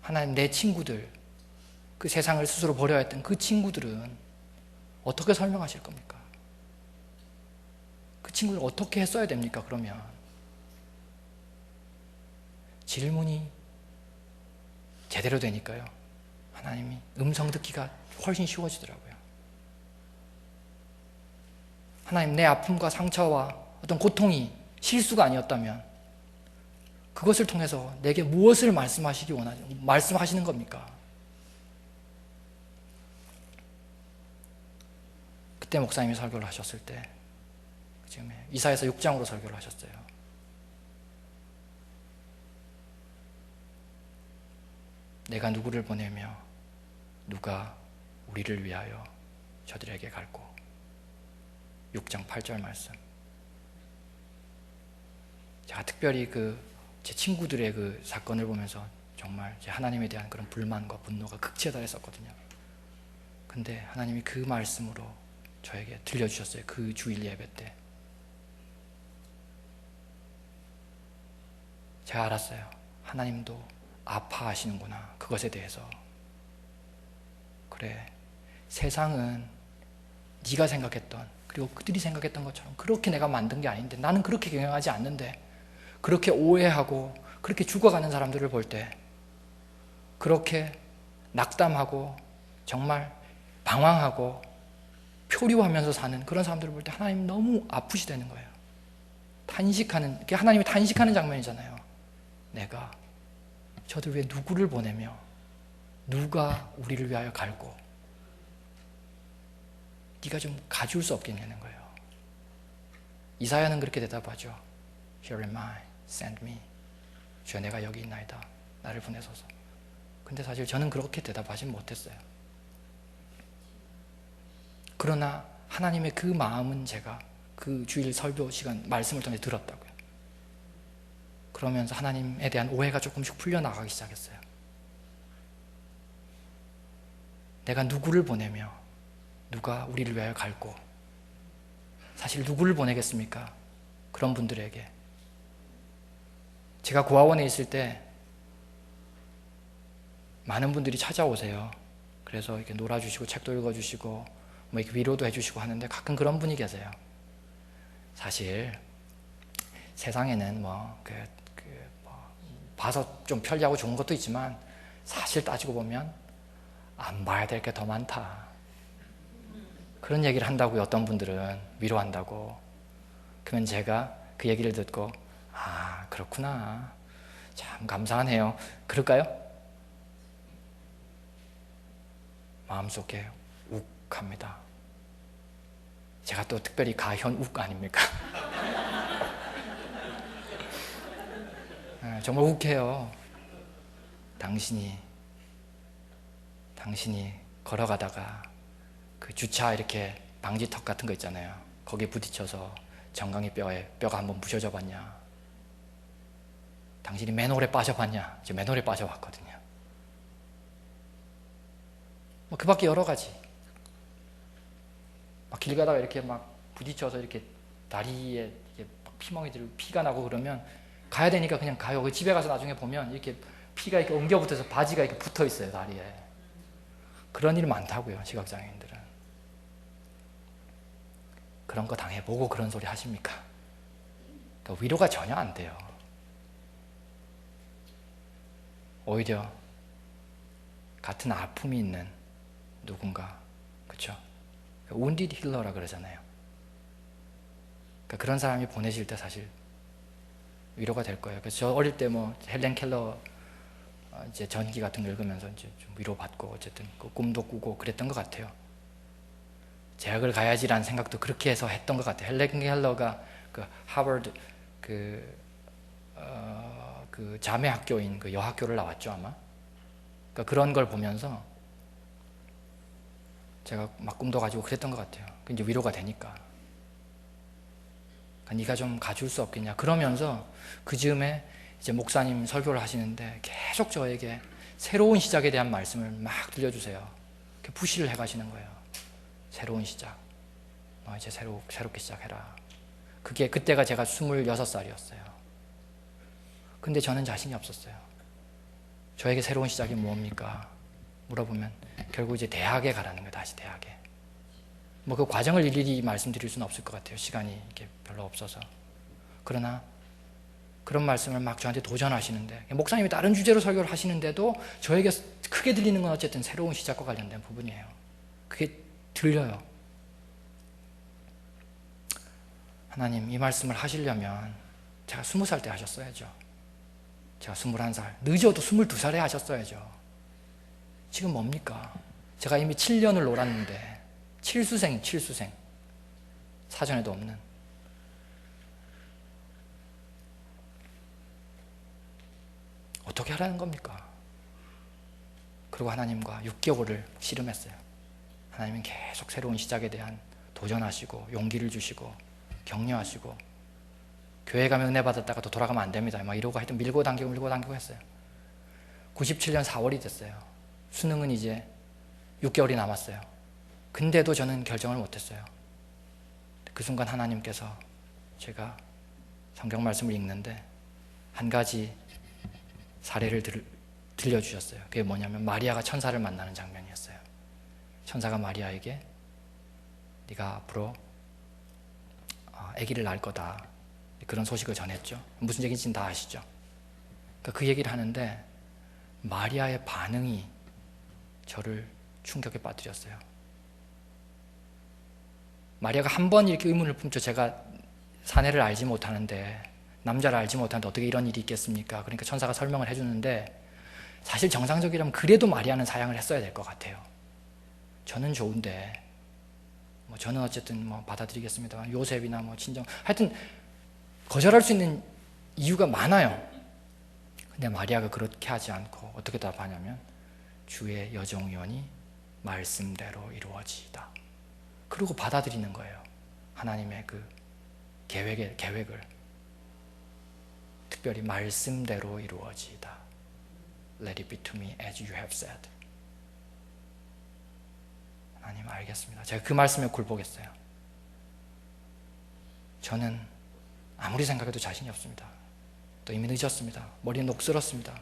S1: 하나님, 내 친구들, 그 세상을 스스로 버려야 했던 그 친구들은 어떻게 설명하실 겁니까? 그 친구들 어떻게 했어야 됩니까? 그러면 질문이 제대로 되니까요, 하나님이 음성 듣기가 훨씬 쉬워지더라고요. 하나님, 내 아픔과 상처와 어떤 고통이 실수가 아니었다면 그것을 통해서 내게 무엇을 말씀하시는 겁니까? 그때 목사님이 설교를 하셨을 때 지금 이사야서 6장으로 설교를 하셨어요. 내가 누구를 보내며 누가 우리를 위하여 저들에게 갈고. 6장 8절 말씀. 제가 특별히 제 친구들의 그 사건을 보면서 정말 하나님에 대한 그런 불만과 분노가 극치에 달했었거든요. 근데 하나님이 그 말씀으로 저에게 들려주셨어요. 그 주일 예배 때 제가 알았어요. 하나님도 아파하시는구나, 그것에 대해서. 그래, 세상은 네가 생각했던, 그리고 그들이 생각했던 것처럼 그렇게 내가 만든 게 아닌데, 나는 그렇게 경영하지 않는데, 그렇게 오해하고 그렇게 죽어가는 사람들을 볼 때, 그렇게 낙담하고 정말 방황하고 표류하면서 사는 그런 사람들을 볼 때 하나님 너무 아프시다는 거예요. 하나님이 탄식하는 장면이잖아요. 내가 저들 위해 누구를 보내며 누가 우리를 위하여 갈고, 네가 좀 가줄 수 없겠냐는 거예요. 이사야는 그렇게 대답하죠. Here am I, send me. 주여, 내가 여기 있나이다, 나를 보내소서. 근데 사실 저는 그렇게 대답하진 못했어요. 그러나 하나님의 그 마음은 제가 그 주일 설교 시간 말씀을 통해 들었다고요. 그러면서 하나님에 대한 오해가 조금씩 풀려나가기 시작했어요. 내가 누구를 보내며 누가 우리를 위하여 갈고. 사실 누구를 보내겠습니까? 그런 분들에게. 제가 고아원에 있을 때 많은 분들이 찾아오세요. 그래서 이렇게 놀아주시고 책도 읽어주시고 뭐 이렇게 위로도 해주시고 하는데, 가끔 그런 분이 계세요. 사실 세상에는 봐서 좀 편리하고 좋은 것도 있지만 사실 따지고 보면 안 봐야 될 게 더 많다, 그런 얘기를 한다고요. 어떤 분들은 위로한다고. 그러면 제가 그 얘기를 듣고, 아, 그렇구나, 참 감사하네요, 그럴까요? 마음속에 욱합니다. 제가 또 특별히 가현 욱 아닙니까? 정말 욱해요. 당신이 걸어가다가 그 주차 이렇게 방지턱 같은 거 있잖아요. 거기에 부딪혀서 정강이 뼈가 한번 부셔져 봤냐? 당신이 맨홀에 빠져봤냐? 저 맨홀에 빠져봤거든요. 뭐 그 밖에 여러 가지. 막 길 가다가 이렇게 막 부딪혀서 이렇게 다리에 이렇게 피멍이 들고 피가 나고 그러면 가야 되니까 그냥 가요. 집에 가서 나중에 보면 이렇게 피가 이렇게 엉겨 붙어서 바지가 이렇게 붙어 있어요, 다리에. 그런 일 많다고요, 시각장애인들은. 그런 거 당해보고 그런 소리 하십니까? 그러니까 위로가 전혀 안 돼요. 오히려 같은 아픔이 있는 누군가, 그렇죠? wounded healer라 그러잖아요. 그러니까 그런 사람이 보내질 때 사실 위로가 될 거예요. 그래서 저 어릴 때 헬렌 켈러 이제 전기 같은 거 읽으면서 이제 좀 위로받고 어쨌든 그 꿈도 꾸고 그랬던 것 같아요. 대학을 가야지라는 생각도 그렇게 해서 했던 것 같아요. 헬렌 켈러가 그 하버드 그 자매 학교인 그 여학교를 나왔죠, 아마. 그러니까 그런 걸 보면서 제가 막 꿈도 가지고 그랬던 것 같아요. 이제 위로가 되니까. 그러니까 네가 좀 가줄 수 없겠냐. 그러면서 그 즈음에 이제 목사님 설교를 하시는데 계속 저에게 새로운 시작에 대한 말씀을 막 들려주세요. 푸시를 해가시는 거예요. 새로운 시작. 너 이제 새롭게 시작해라. 그때가 제가 26살이었어요. 근데 저는 자신이 없었어요. 저에게 새로운 시작이 뭡니까? 물어보면 결국 이제 대학에 가라는 거예요. 다시 대학에. 그 과정을 일일이 말씀드릴 수는 없을 것 같아요. 시간이 이렇게 별로 없어서. 그러나 그런 말씀을 막 저한테 도전하시는데, 목사님이 다른 주제로 설교를 하시는데도 저에게 크게 들리는 건 어쨌든 새로운 시작과 관련된 부분이에요. 그게 들려요. 하나님, 이 말씀을 하시려면 제가 20살 때 하셨어야죠. 제가 21살, 늦어도 22살에 하셨어야죠. 지금 뭡니까? 제가 이미 7년을 놀았는데, 칠수생. 사전에도 없는. 어떻게 하라는 겁니까? 그리고 하나님과 6개월을 씨름했어요. 하나님은 계속 새로운 시작에 대한 도전하시고 용기를 주시고 격려하시고, 교회 가면 은혜 받았다가 또 돌아가면 안 됩니다 막 이러고 하여튼 밀고 당기고 했어요. 97년 4월이 됐어요. 수능은 이제 6개월이 남았어요. 근데도 저는 결정을 못했어요. 그 순간 하나님께서, 제가 성경 말씀을 읽는데 한 가지 사례를 들려주셨어요. 그게 뭐냐면 마리아가 천사를 만나는 장면이었어요. 천사가 마리아에게 네가 앞으로 아기를 낳을 거다, 그런 소식을 전했죠. 무슨 얘기인지는 다 아시죠? 그러니까 그 얘기를 하는데 마리아의 반응이 저를 충격에 빠뜨렸어요. 마리아가 한 번 이렇게 의문을 품죠. 제가 사내를 알지 못하는데, 남자를 알지 못하는데 어떻게 이런 일이 있겠습니까? 그러니까 천사가 설명을 해주는데, 사실 정상적이라면 그래도 마리아는 사양을 했어야 될 것 같아요. 저는 좋은데, 저는 어쨌든 받아들이겠습니다. 요셉이나 친정, 하여튼 거절할 수 있는 이유가 많아요. 근데 마리아가 그렇게 하지 않고 어떻게 답하냐면, 주의 여종이오니 말씀대로 이루어지이다. 그리고 받아들이는 거예요. 하나님의 그 계획을. 특별히 말씀대로 이루어지이다. Let it be to me as you have said. 하나님 알겠습니다. 제가 그 말씀에 굴복했어요. 저는 아무리 생각해도 자신이 없습니다. 또 이미 늦었습니다. 머리는 녹슬었습니다.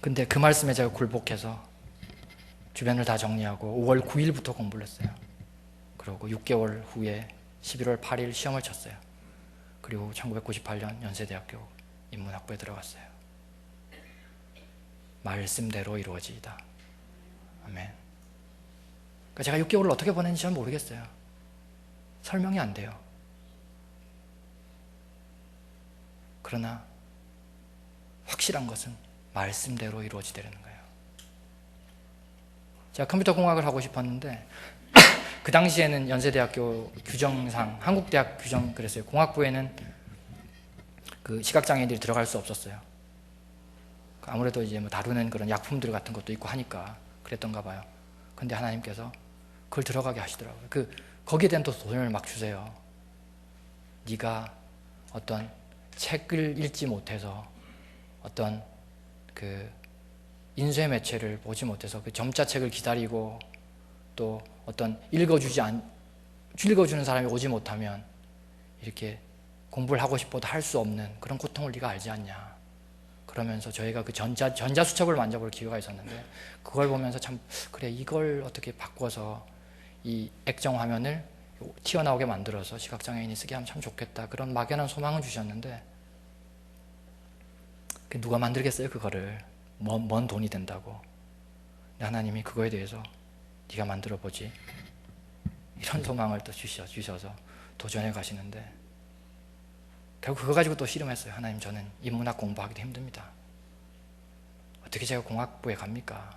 S1: 근데 그 말씀에 제가 굴복해서 주변을 다 정리하고 5월 9일부터 공부를 했어요. 그리고 6개월 후에 11월 8일 시험을 쳤어요. 그리고 1998년 연세대학교 인문학부에 들어갔어요. 말씀대로 이루어지이다. 아멘. 그러니까 제가 6개월을 어떻게 보냈는지 잘 모르겠어요. 설명이 안 돼요. 그러나 확실한 것은 말씀대로 이루어지되는 거예요. 제가 컴퓨터 공학을 하고 싶었는데 그 당시에는 연세대학교 규정상, 한국대학 규정 그랬어요. 공학부에는 그 시각장애인들이 들어갈 수 없었어요. 아무래도 이제 다루는 그런 약품들 같은 것도 있고 하니까 그랬던가 봐요. 근데 하나님께서 그걸 들어가게 하시더라고요. 거기에 대한 또 돈을 막 주세요. 네가 어떤 책을 읽지 못해서, 어떤 그 인쇄 매체를 보지 못해서 그 점자책을 기다리고, 또 어떤 읽어주는 사람이 오지 못하면 이렇게 공부를 하고 싶어도 할 수 없는 그런 고통을 네가 알지 않냐. 그러면서 저희가 그 전자수첩을 만져볼 기회가 있었는데, 그걸 보면서 참, 그래, 이걸 어떻게 바꿔서 이 액정 화면을 튀어나오게 만들어서 시각장애인이 쓰게 하면 참 좋겠다, 그런 막연한 소망을 주셨는데, 누가 만들겠어요 그거를. 먼 돈이 된다고. 근데 하나님이 그거에 대해서 네가 만들어보지, 이런 소망을 또 주셔서 도전해 가시는데, 결국 그거 가지고 또 씨름했어요. 하나님, 저는 인문학 공부하기도 힘듭니다. 어떻게 제가 공학부에 갑니까?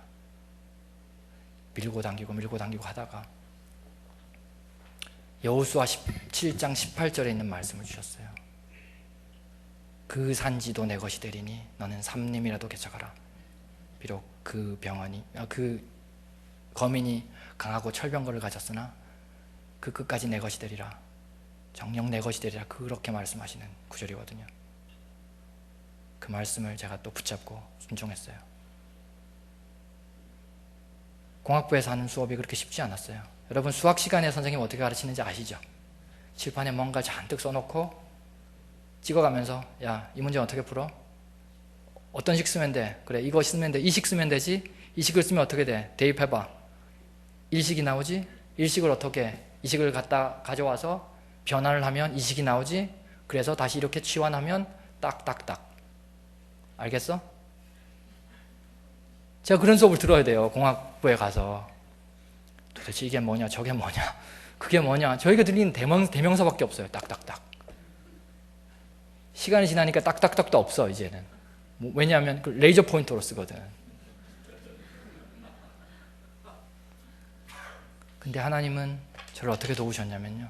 S1: 밀고 당기고 하다가 여호수아 17장 18절에 있는 말씀을 주셨어요. 그 산지도 내 것이 되리니 너는 삼림이라도 개척하라. 비록 그 거민이 강하고 철병거를 가졌으나 그 끝까지 내 것이 되리라. 정녕 내 것이 되리라. 그렇게 말씀하시는 구절이거든요. 그 말씀을 제가 또 붙잡고 순종했어요. 공학부에서 하는 수업이 그렇게 쉽지 않았어요. 여러분, 수학 시간에 선생님이 어떻게 가르치는지 아시죠? 칠판에 뭔가 잔뜩 써놓고 찍어가면서, 야, 이 문제 어떻게 풀어? 어떤 식 쓰면 돼? 그래, 이거 쓰면 돼. 이 식 쓰면 되지? 이 식을 쓰면 어떻게 돼? 대입해봐. 일식이 나오지? 일식을 어떻게 해? 이 식을 가져와서 변환을 하면 이 식이 나오지? 그래서 다시 이렇게 치환하면 딱딱딱. 알겠어? 제가 그런 수업을 들어야 돼요. 공학부에 가서. 도대체 이게 뭐냐 저게 뭐냐 그게 뭐냐? 저희가 들리는 대명사밖에 없어요. 딱딱딱. 시간이 지나니까 딱딱딱도 없어 이제는. 왜냐하면 그 레이저 포인터로 쓰거든. 근데 하나님은 저를 어떻게 도우셨냐면요,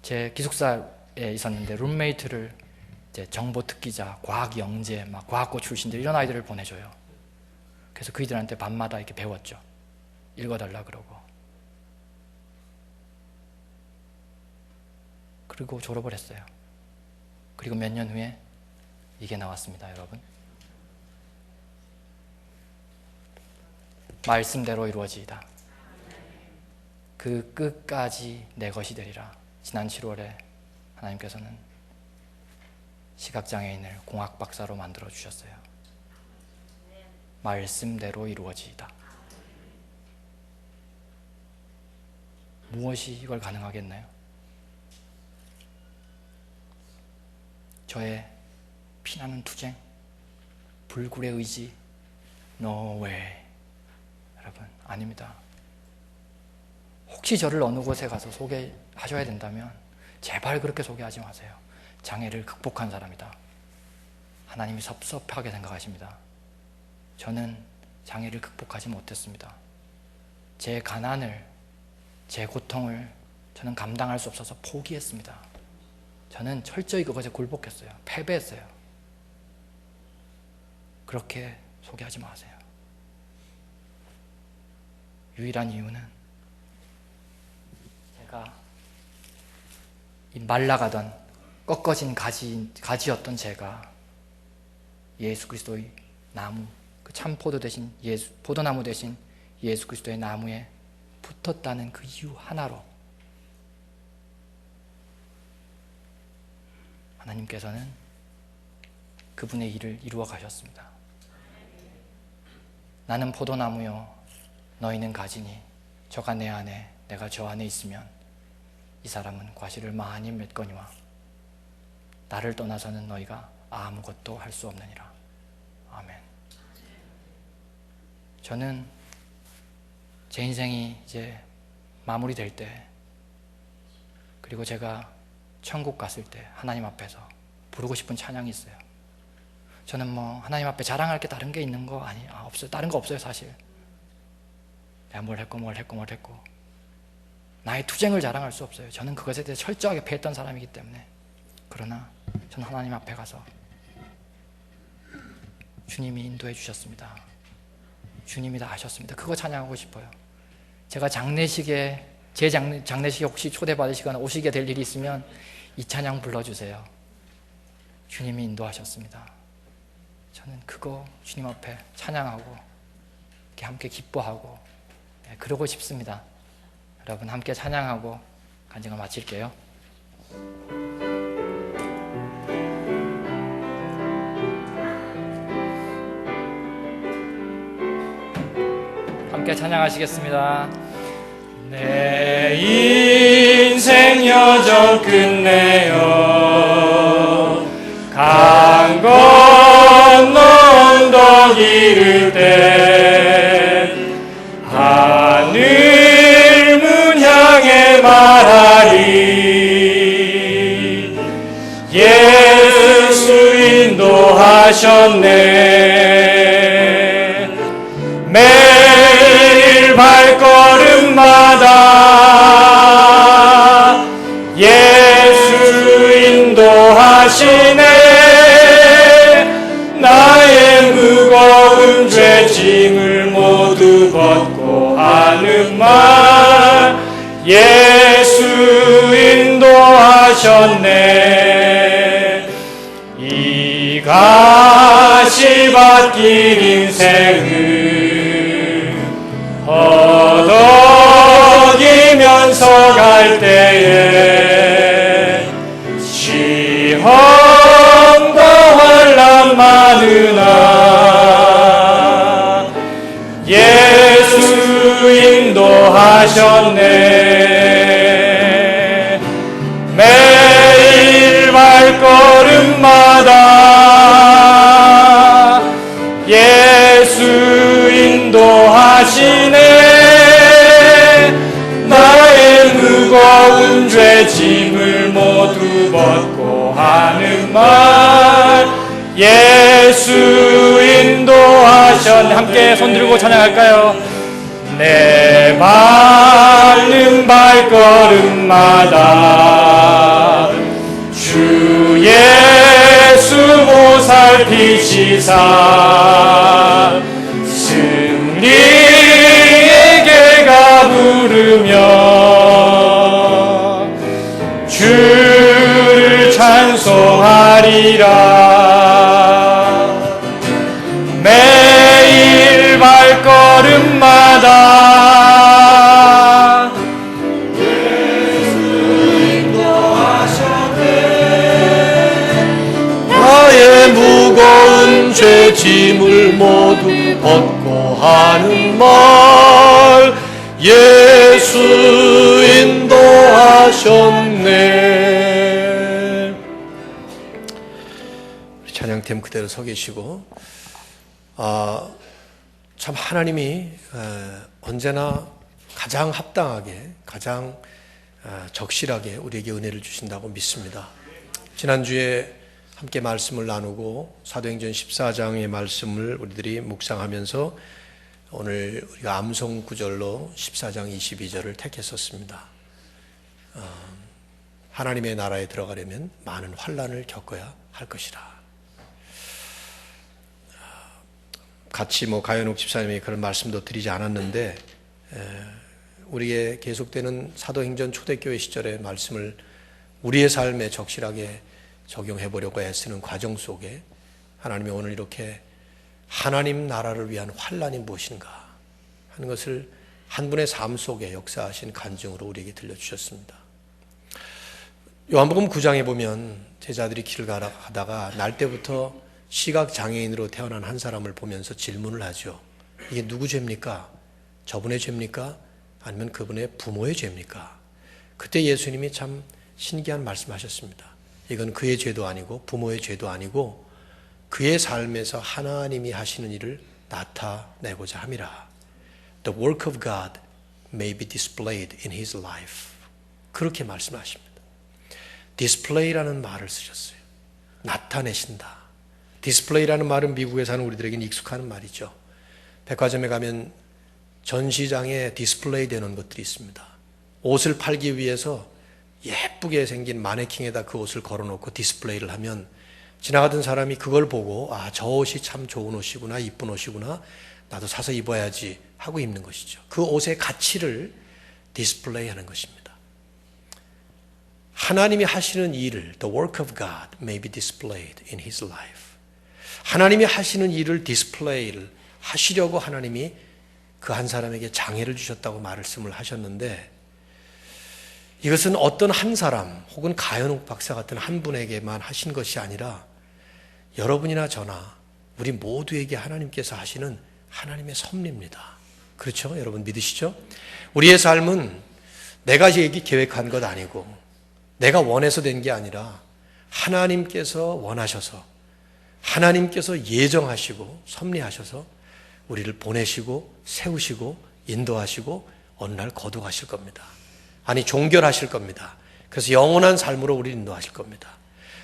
S1: 제 기숙사에 있었는데 룸메이트를 이제 정보 특기자, 과학 영재, 막 과학고 출신들 이런 아이들을 보내줘요. 그래서 그이들한테 밤마다 이렇게 배웠죠. 읽어달라 그러고. 그리고 졸업을 했어요. 그리고 몇 년 후에 이게 나왔습니다, 여러분. 말씀대로 이루어지이다. 그 끝까지 내 것이 되리라. 지난 7월에 하나님께서는 시각장애인을 공학 박사로 만들어 주셨어요. 말씀대로 이루어지이다. 무엇이 이걸 가능하겠나요? 저의 피나는 투쟁, 불굴의 의지, no way. 여러분, 아닙니다. 혹시 저를 어느 곳에 가서 소개하셔야 된다면 제발 그렇게 소개하지 마세요. 장애를 극복한 사람이다. 하나님이 섭섭하게 생각하십니다. 저는 장애를 극복하지 못했습니다. 제 가난을, 제 고통을 저는 감당할 수 없어서 포기했습니다. 저는 철저히 그것에 굴복했어요. 패배했어요. 그렇게 소개하지 마세요. 유일한 이유는 제가 이 말라가던 꺾어진 가지였던 제가 예수 그리스도의 나무, 그 참 포도나무 대신 예수 그리스도의 나무에 붙었다는 그 이유 하나로 하나님께서는 그분의 일을 이루어 가셨습니다. 나는 포도나무요, 너희는 가지니 저가 내 안에, 내가 저 안에 있으면 이 사람은 과실을 많이 맺거니와 나를 떠나서는 너희가 아무것도 할 수 없느니라. 아멘. 저는 제 인생이 이제 마무리될 때, 그리고 제가 천국 갔을 때 하나님 앞에서 부르고 싶은 찬양이 있어요. 저는 뭐 하나님 앞에 자랑할 게 다른 게 있는 거 없어요. 다른 거 없어요, 사실. 내가 뭘 했고 나의 투쟁을 자랑할 수 없어요. 저는 그것에 대해 철저하게 패했던 사람이기 때문에. 그러나 저는 하나님 앞에 가서 주님이 인도해 주셨습니다. 주님이 다 하셨습니다. 그거 찬양하고 싶어요. 제가 제 장례식에 혹시 초대받으시거나 오시게 될 일이 있으면 이 찬양 불러주세요. 주님이 인도하셨습니다. 저는 그거 주님 앞에 찬양하고 이렇게 함께 기뻐하고 그러고 싶습니다. 여러분 함께 찬양하고 간증을 마칠게요. 함께 찬양하시겠습니다. 내 인생 여정 끝내어 강 건너 언덕 이를 때 하늘 문 향해 말하리 예수 인도하셨네. 매일 발걸음마다 예수 인도하시네. 나의 무거운 죄짐을 모두 벗고 하는 말 예수 인도하셨네. 이 가시밭길 인생을 허덕이면서 갈 때에 시험과 환난 많으나 예수 인도하셨네. 매일 발걸음마다 예수 인도하시네. 나의 죄 짐을 모두 벗고 하는 말 예수 인도하셨네. 함께 손 들고 찬양할까요? 내 밟는 발걸음마다 주 예수 보살피시사 승리의 개가 부르며 주를 찬송하리라. 매일 발걸음마다 예수 인도하셨네. 나의 무거운 죄 짐을 모두 벗고 하는 말 예수 인도하셨네. 찬양팀 그대로 서 계시고, 참 하나님이 언제나 가장 합당하게, 가장 적실하게 우리에게 은혜를 주신다고 믿습니다. 지난주에 함께 말씀을 나누고 사도행전 14장의 말씀을 우리들이 묵상하면서 오늘 우리가 암송 구절로 14장 22절을 택했었습니다. 하나님의 나라에 들어가려면 많은 환난을 겪어야 할 것이라. 같이 가연욱 집사님이 그런 말씀도 드리지 않았는데, 우리의 계속되는 사도행전 초대교회 시절의 말씀을 우리의 삶에 적실하게 적용해 보려고 애쓰는 과정 속에 하나님이 오늘 이렇게 하나님 나라를 위한 환난이 무엇인가 하는 것을 한 분의 삶 속에 역사하신 간증으로 우리에게 들려주셨습니다. 요한복음 9장에 보면 제자들이 길을 가다가 날 때부터 시각장애인으로 태어난 한 사람을 보면서 질문을 하죠. 이게 누구 죄입니까? 저분의 죄입니까? 아니면 그분의 부모의 죄입니까? 그때 예수님이 참 신기한 말씀하셨습니다. 이건 그의 죄도 아니고 부모의 죄도 아니고 그의 삶에서 하나님이 하시는 일을 나타내고자 함이라. The work of God may be displayed in his life. 그렇게 말씀하십니다. display라는 말을 쓰셨어요. 나타내신다. 디스플레이라는 말은 미국에 사는 우리들에게는 익숙한 말이죠. 백화점에 가면 전시장에 디스플레이 되는 것들이 있습니다. 옷을 팔기 위해서 예쁘게 생긴 마네킹에다 그 옷을 걸어놓고 디스플레이를 하면 지나가던 사람이 그걸 보고 저 옷이 참 좋은 옷이구나, 이쁜 옷이구나, 나도 사서 입어야지 하고 입는 것이죠. 그 옷의 가치를 디스플레이 하는 것입니다. 하나님이 하시는 일을 The work of God may be displayed in his life. 하나님이 하시는 일을 디스플레이를 하시려고 하나님이 그 한 사람에게 장애를 주셨다고 말씀을 하셨는데, 이것은 어떤 한 사람 혹은 가연욱 박사 같은 한 분에게만 하신 것이 아니라 여러분이나 저나 우리 모두에게 하나님께서 하시는 하나님의 섭리입니다. 그렇죠? 여러분 믿으시죠? 우리의 삶은 내가 계획한 것 아니고 내가 원해서 된 게 아니라 하나님께서 원하셔서 하나님께서 예정하시고 섭리하셔서 우리를 보내시고 세우시고 인도하시고 어느 날 거두가실 겁니다. 아니 종결하실 겁니다. 그래서 영원한 삶으로 우리를 인도하실 겁니다.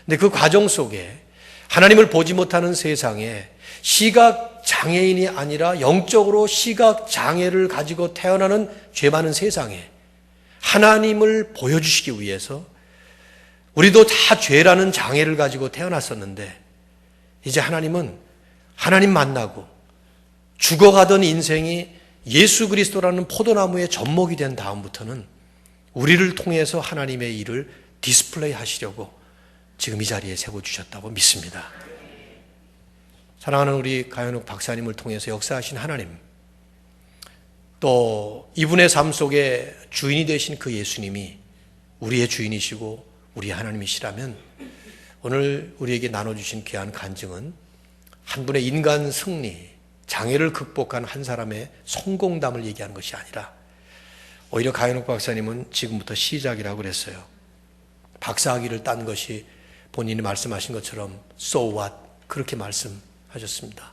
S1: 근데 그 과정 속에 하나님을 보지 못하는 세상에 시각 장애인이 아니라 영적으로 시각 장애를 가지고 태어나는 죄 많은 세상에 하나님을 보여주시기 위해서 우리도 다 죄라는 장애를 가지고 태어났었는데, 이제 하나님은 하나님 만나고 죽어가던 인생이 예수 그리스도라는 포도나무의 젖먹이 된 다음부터는 우리를 통해서 하나님의 일을 디스플레이 하시려고 지금 이 자리에 세워주셨다고 믿습니다. 사랑하는 우리 가연욱 박사님을 통해서 역사하신 하나님, 또 이분의 삶 속에 주인이 되신 그 예수님이 우리의 주인이시고 우리의 하나님이시라면 오늘 우리에게 나눠주신 귀한 간증은 한 분의 인간 승리, 장애를 극복한 한 사람의 성공담을 얘기하는 것이 아니라 오히려 가연욱 박사님은 지금부터 시작이라고 그랬어요. 박사학위를 딴 것이 본인이 말씀하신 것처럼 so what 그렇게 말씀하셨습니다.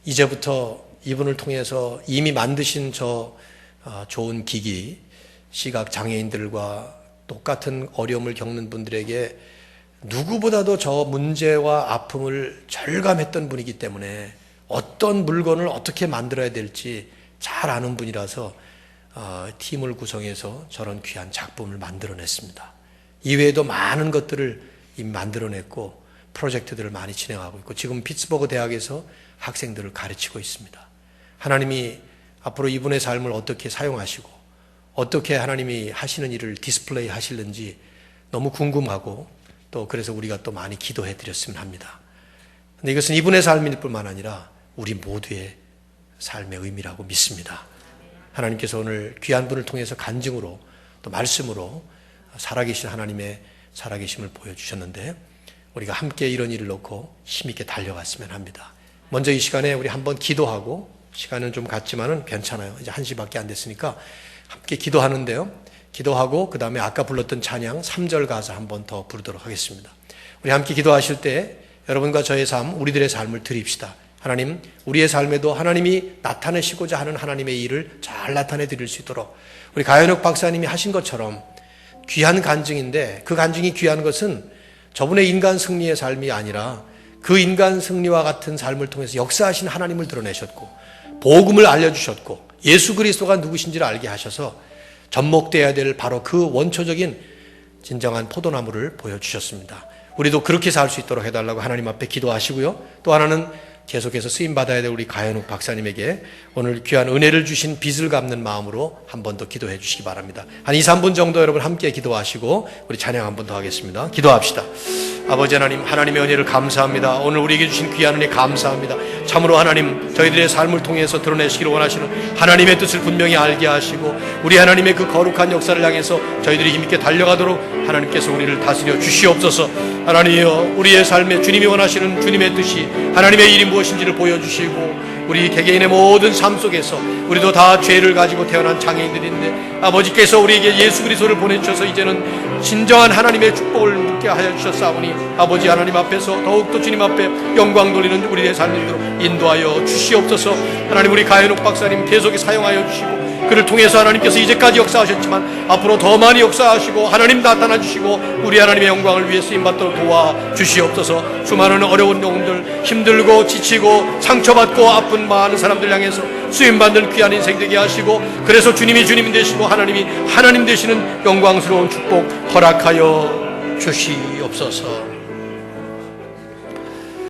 S1: 이제부터 이분을 통해서 이미 만드신 저 좋은 기기, 시각 장애인들과
S2: 똑같은 어려움을 겪는 분들에게 누구보다도 저 문제와 아픔을 절감했던 분이기 때문에 어떤 물건을 어떻게 만들어야 될지 잘 아는 분이라서 팀을 구성해서 저런 귀한 작품을 만들어냈습니다. 이외에도 많은 것들을 이미 만들어냈고 프로젝트들을 많이 진행하고 있고 지금 피츠버그 대학에서 학생들을 가르치고 있습니다. 하나님이 앞으로 이분의 삶을 어떻게 사용하시고 어떻게 하나님이 하시는 일을 디스플레이 하실는지 너무 궁금하고 또 그래서 우리가 또 많이 기도해 드렸으면 합니다. 근데 이것은 이분의 삶일 뿐만 아니라 우리 모두의 삶의 의미라고 믿습니다. 하나님께서 오늘 귀한 분을 통해서 간증으로 또 말씀으로 살아계신 하나님의 살아계심을 보여주셨는데 우리가 함께 이런 일을 놓고 힘있게 달려갔으면 합니다. 먼저 이 시간에 우리 한번 기도하고 시간은 좀 갔지만은 괜찮아요. 이제 1시밖에 안 됐으니까 함께 기도하는데요. 기도하고 그 다음에 아까 불렀던 찬양 3절 가사 한번 더 부르도록 하겠습니다. 우리 함께 기도하실 때 여러분과 저의 삶, 우리들의 삶을 드립시다. 하나님, 우리의 삶에도 하나님이 나타내시고자 하는 하나님의 일을 잘 나타내 드릴 수 있도록 우리 가연욱 박사님이 하신 것처럼 귀한 간증인데 그 간증이 귀한 것은 저분의 인간 승리의 삶이 아니라 그 인간 승리와 같은 삶을 통해서 역사하신 하나님을 드러내셨고 복음을 알려주셨고 예수 그리스도가 누구신지를 알게 하셔서 접목되어야 될 바로 그 원초적인 진정한 포도나무를 보여주셨습니다. 우리도 그렇게 살 수 있도록 해달라고 하나님 앞에 기도하시고요. 또 하나는 계속해서 쓰임받아야 될 우리 가연욱 박사님에게 오늘 귀한 은혜를 주신 빚을 갚는 마음으로 한 번 더 기도해 주시기 바랍니다. 한 2, 3분 정도 여러분 함께 기도하시고 우리 찬양 한 번 더 하겠습니다. 기도합시다. 아버지 하나님, 하나님의 은혜를 감사합니다. 오늘 우리에게 주신 귀한 은혜 감사합니다. 참으로 하나님, 저희들의 삶을 통해서 드러내시기를 원하시는 하나님의 뜻을 분명히 알게 하시고 우리 하나님의 그 거룩한 역사를 향해서 저희들이 힘있게 달려가도록 하나님께서 우리를 다스려 주시옵소서. 하나님이여, 우리의 삶에 주님이 원하시는 주님의 뜻이 하나님의 일이 무엇인지를 보여주시고 우리 개개인의 모든 삶 속에서 우리도 다 죄를 가지고 태어난 장애인들인데 아버지께서 우리에게 예수 그리스도를 보내주셔서 이제는 진정한 하나님의 축복을 누리게 하여 주셨사오니 아버지 하나님 앞에서 더욱더 주님 앞에 영광 돌리는 우리의 삶들로 인도하여 주시옵소서. 하나님, 우리 가연욱 박사님 계속 사용하여 주시고 그를 통해서 하나님께서 이제까지 역사하셨지만 앞으로 더 많이 역사하시고 하나님 나타나 주시고 우리 하나님의 영광을 위해 쓰임받도록 도와주시옵소서. 수많은 어려운 영혼들, 힘들고 지치고 상처받고 아픈 많은 사람들 향해서 쓰임받는 귀한 인생 되게 하시고 그래서 주님이 주님 되시고 하나님이 하나님 되시는 영광스러운 축복 허락하여 주시옵소서.